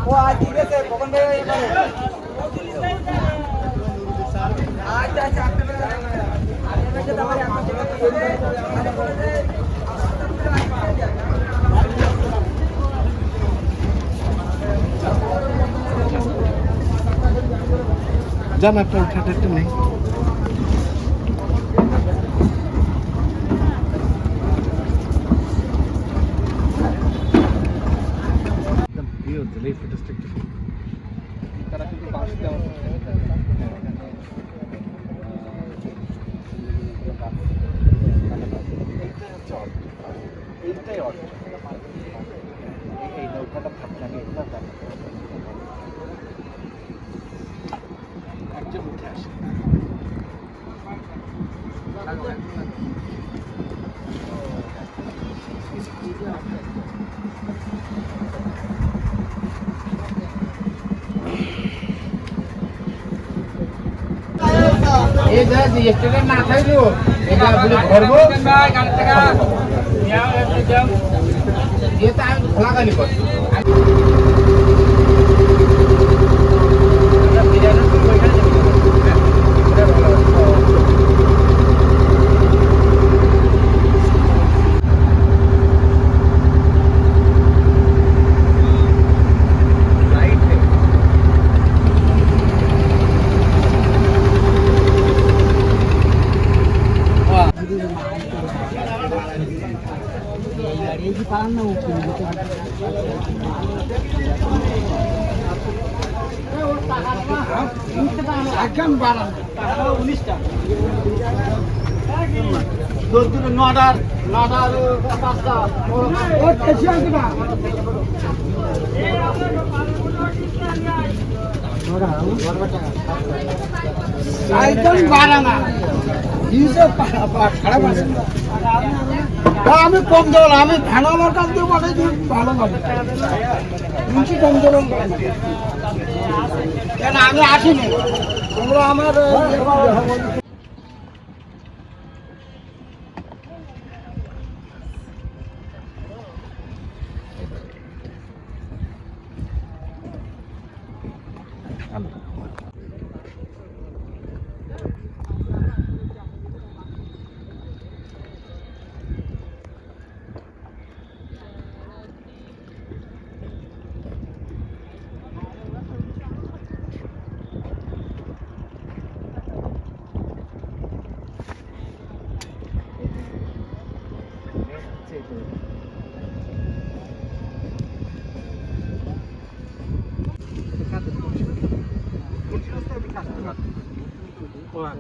ও আজ ঠিক আছে কখন ভাই আচ্ছা আচ্ছা जान आपका उठाते तो नहीं एकदम ये होता है फैंटास्टिक তারা কিন্তু বাস দেওয়া এইটাই অর্থ এই নৌকাটা থাকলে আমি এটা একজন উঠে আসে ये जा yesterday ना था जो ये जा बोले घर वो ये तो आज खुला का नहीं कर একদম 19টা দুটো 9টা 5টা ও বেশি আছে না একদম 12 না ইউজে খারাপ আছে আমি কম দেবো আমি ভ্যান আমার কাছ দিয়ে পাঠাই দিই ভালো ভালো বেশি কম দেবো কেন আমি আসিনি তোমরা আমার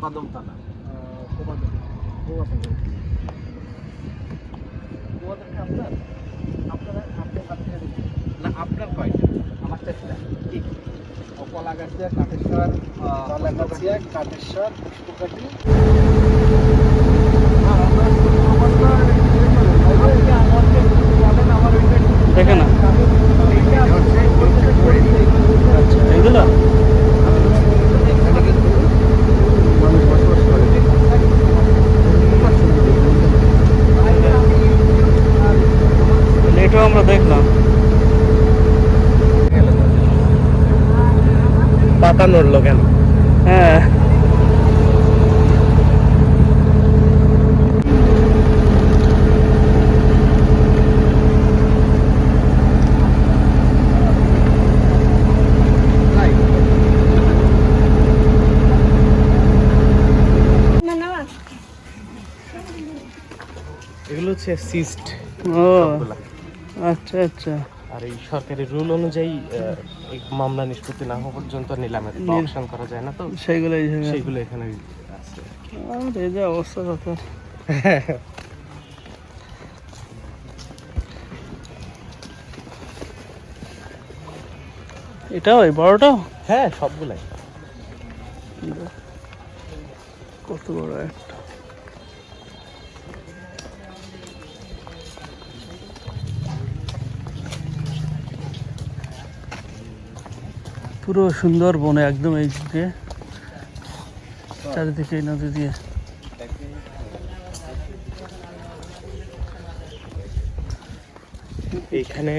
कदम ताला না আপনার কয়টা আমারটা ছিল ঠিক কলা গাছিয়া কাঠেশ্বর কলা গাছিয়া কাঠেশ্বর পুষ্পকাঠি দেখে না এগুলো এটাও আমরা দেখলাম পাতা নড়লো কেন হ্যাঁ এগুলো হচ্ছে সিস্ট ও আচ্ছা আচ্ছা আর এই সরকারি রুল অনুযায়ী এই মামলা নিষ্পত্তি না হওয়া পর্যন্ত নিলামে অকশন করা যায় না তো সেইগুলো এখানে আছে এই যে অবস্থা কথা এটাও এই বড়টাও হ্যাঁ সবগুলাই কত বড় একটা পুরো সুন্দর বনে একদম এই দিকে চারিদিকে এই নদী দিয়ে এইখানে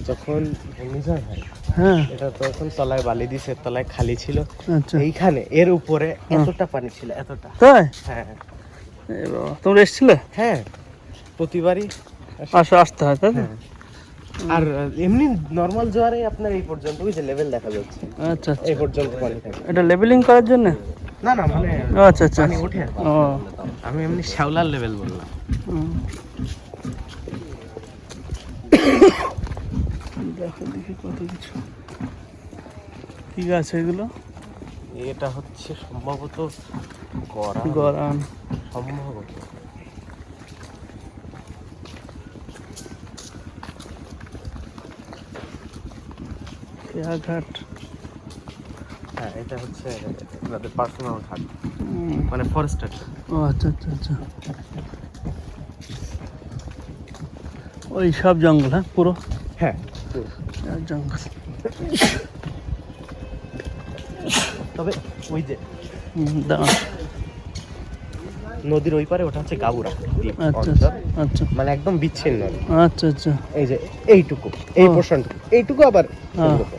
যখন ঘূর্ণিঝড় হয়, হ্যাঁ, এটা তখন তলায় বালি দিছে, তলায় খালি ছিল। আচ্ছা, এইখানে এর উপরে এতটা পানি ছিল, এতটা। তাই? হ্যাঁ এ বাবা, তোমরা এসছিলে? হ্যাঁ, প্রতিবারই আসতে হয়, তাই তো? হ্যাঁ। আর এমনি নর্মাল জোয়ারে আপনার এই পর্যন্ত, ওই যে লেভেল দেখা যাচ্ছে, আচ্ছা আচ্ছা, এই পর্যন্ত পানি থাকে। এটা লেবেলিং করার জন্য? না না, মানে ও আচ্ছা আচ্ছা, পানি ওঠে আর কি। ও আমি এমনি শ্যাওলার লেভেল বললাম। হুম। দেখো দেখি কত কিছু, কি গাছ এগুলো? এটা হচ্ছে সম্ভবত গড়া, গরান। সম্ভবত। খেয়াঘাট। হ্যাঁ, এটা হচ্ছে আপনাদের পার্সোনাল ঘাট, হুম। মানে ফরেস্টার। ও আচ্ছা আচ্ছা আচ্ছা, ওই সব জঙ্গল, হ্যাঁ পুরো হ্যাঁ, সব জঙ্গল। তবে ওই যে দাঁড়া, নদীর ওই পারে, ওটা হচ্ছে গাবুরা দ্বীপ আচ্ছা অঞ্চল। আচ্ছা মানে একদম বিচ্ছিন্ন। আচ্ছা আচ্ছা, এই যে এইটুকু, এই ও। পোর্শনটুকু, এইটুকু আবার হ্যাঁ। সমুদ্র।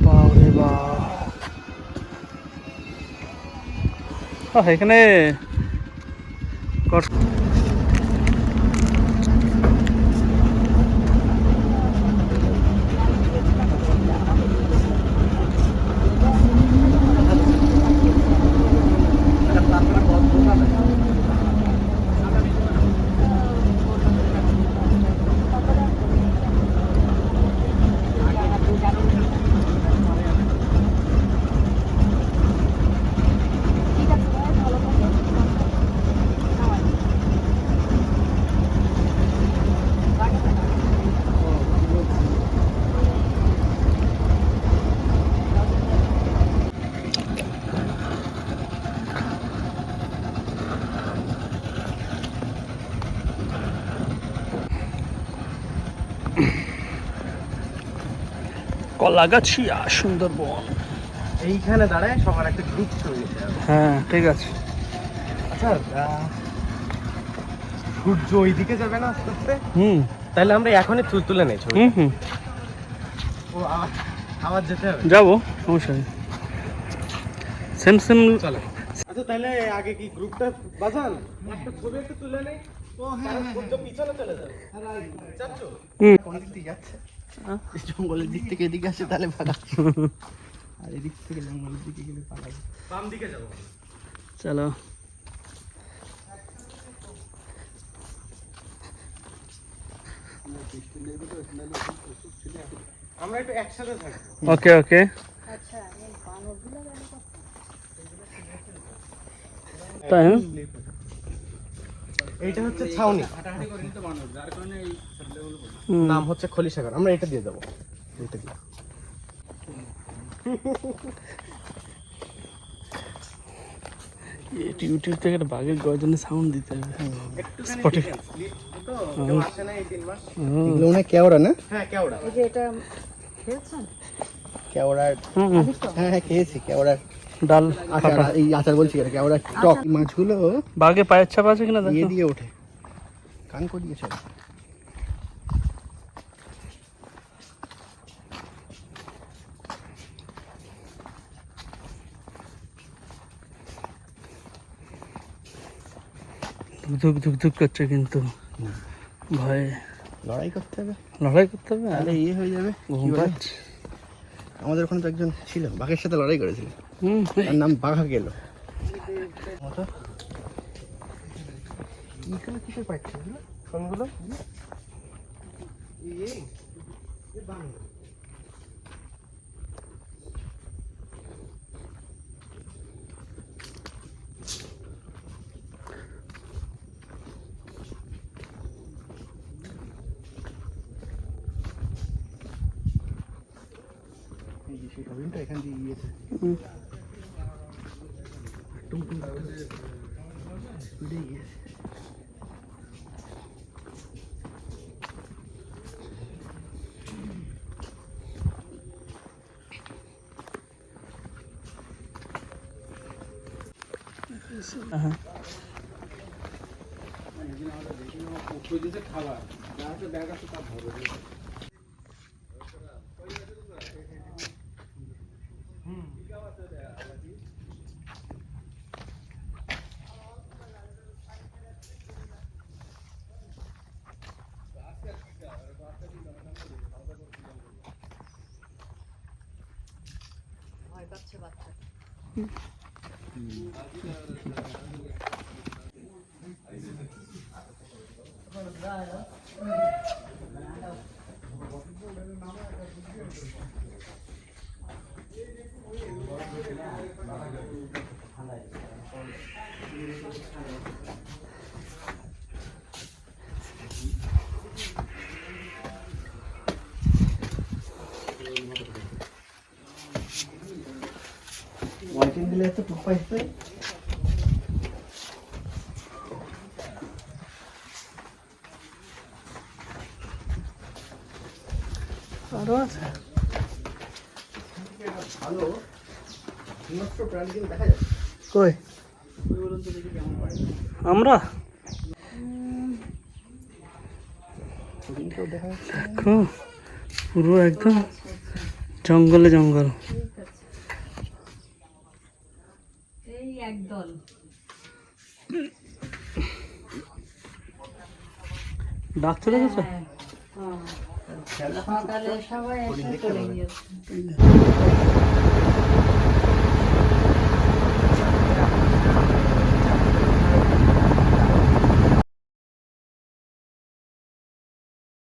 বাপরে বাপ, এখানে কলাগাছিয়া সুন্দরবন। এইখানে দাঁড়ায় সবার একটা গ্রুপ ছবি নিতে হবে। হ্যাঁ ঠিক আছে। আচ্ছা, সূর্য ওইদিকে যাবে না আস্তে আস্তে, হুম তাহলে আমরা এখনই তুলে নেই ছবি। হুম হুম, ও আবার যেতে হবে। যাবো, সমস্যা নেই। Same same. চলো। আচ্ছা, তাহলে আগে কি গ্রুপটা বাজান, একটা ছবি একটু তুলে নেই। ও হ্যাঁ, সূর্য পিছনে চলে যাবে। চাচ্ছো কোন দিক থেকে যাচ্ছে? জঙ্গলের দিক থেকে এদিকে আসছে, তাহলে ফাঁকা। আর এদিক থেকে জঙ্গলের দিকে গেলে ফাঁকা। বাম দিকে যাবো। চলো। আমরা একটু একসাথে থাকবো। ওকে ওকে। তাই হ্যাঁ? এইটা হচ্ছে ছাউনি, হুম। নাম হচ্ছে খলিশাগর। আমরা এটা দিয়ে যাবো, এটা দিয়ে। ইউটিউব থেকে একটা বাঘের গর্জনের সাউন্ড দিতে হবে। স্পটিফাই তো কেউ আসে না এই 3 মাস। এগুলো মনে হয় কেওড়া না? হ্যাঁ, কেওড়া। এই যে এটা খেয়েছেন? কেওড়ার, হুম, হ্যাঁ হ্যাঁ খেয়েছি কেওড়ার ডাল আচার। ফাটা। এই আচার বলছি কেন, কেওড়ার টক। মাছগুলো বাঘে পায়ের ছাপ আছে কিনা দিয়ে দেখো। দিয়ে ওঠে, কান করিয়েছে। ধুক ধুক ধুক করছে কিন্তু ভয়ে। লড়াই করতে হবে, লড়াই করতে হবে। তাহলে ইয়ে হয়ে যাবে। ঘুম কি বলে? পাচ্ছে। আমাদের ওখানে তো একজন ছিল, বাঘের সাথে লড়াই করেছিল, হুম, তার নাম বাঘা গেল। এখানে কিসের পাচ্ছে এগুলো, কোনগুলো? এই যে সেই হরিণটা এখান দিয়ে গিয়েছে, হুম। টুমটুম স্পিডে গিয়েছে। হ্যাঁ ভয় পাচ্ছে বাচ্চা। ওয়াইটিং দিলে তো টুক পাইছে আরো আছে ভালো হিংস্র প্রাণী কিন্তু দেখা যাচ্ছে কই আমরা হরিণটাও দেখা যাচ্ছে দেখো পুরো একদম জঙ্গলে জঙ্গল ঠিক আছে। এই একদল ডাক চলে গেছে সকালে সবাই এসে চলে গিয়েছে।